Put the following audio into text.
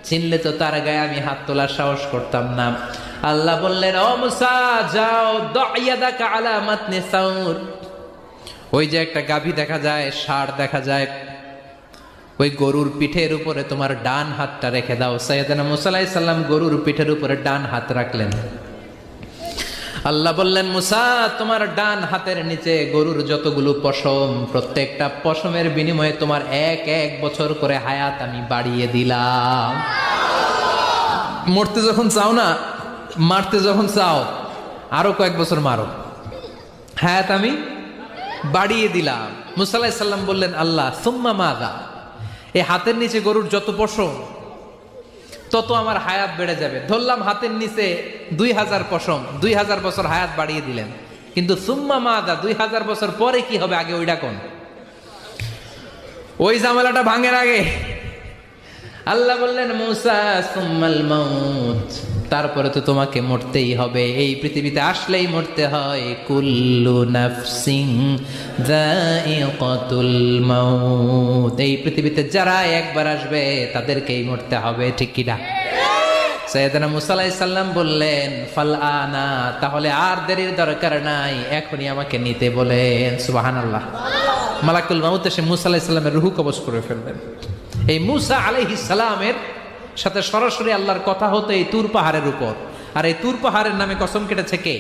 চিনলে তো তার গায়ে আমি হাত তোলার সাহস করতাম না। আল্লাহ বললেন, ও মুসা যাও, দাইয়াদাকা আলা মাতনি সাউর। ওই যে একটা গাভী দেখা যায়, ষাঁড় দেখা যায়, ওই গরুর পিঠের উপরে তোমার ডান হাতটা রেখে দাও। সাইয়েদনা মুসা আলাইহিস সালাম গরুর পিঠের উপরে ডান হাত রাখলেন। আল্লাহ বললেন, মুসা তোমার ডান হাতের নিচে গরুর যতগুলো পশম, প্রত্যেকটা পশমের বিনিময়ে তোমার 1 বছর করে হায়াত আমি বাড়িয়ে দিলাম। মরতে যখন চাও না, মারতে যখন চাও, আরো কয়েক বছর মারো, হায়াত আমি বাড়িয়ে দিলাম। মুসা আলাইহিস সালাম বললেন, আল্লাহ সুম্মা মাযা? এই হাতের নিচে গরুর যত পশম তত আমার হায়াত বেড়ে যাবে। ধরলাম হাতের নিচে 2000 পশম, 2000 বছর হায়াত বাড়িয়ে দিলেন, কিন্তু সুম্মা মাযা, 2000 বছর পরে কি হবে আগে ওইটা কোন? ওই ঝামেলাটা ভাঙের আগে আল্লাহ বললেন, মুসা সুম্মাল মাউত, তারপরে তো তোমাকে মরতেই হবে। এই পৃথিবীতে আসলেই মরতে হয়। কুল্লু নাফসিন যায়িকাতুল মাউত, এই পৃথিবীতে যারা একবার আসবে তাদেরকেই মরতে হবে, ঠিক কি না? সাইয়েদনা মুসা আলাইহিস সালাম বললেন, ফাল আনা, তাহলে আর দেরির দরকার নাই, এখনই আমাকে নিতে বলেন। সুবহানাল্লাহ। মালাকুল মাউত এসে মুসা আলাইহিস সালামের রূহ কবজ করে ফেলবেন। এই মুসা আলাইহিস সালামের সাথে সরাসরি আল্লাহর কথা হতো এই তুর পাহাড়ের উপর। আর এই তুর পাহাড়ের নামে কসম কেটেছে কে?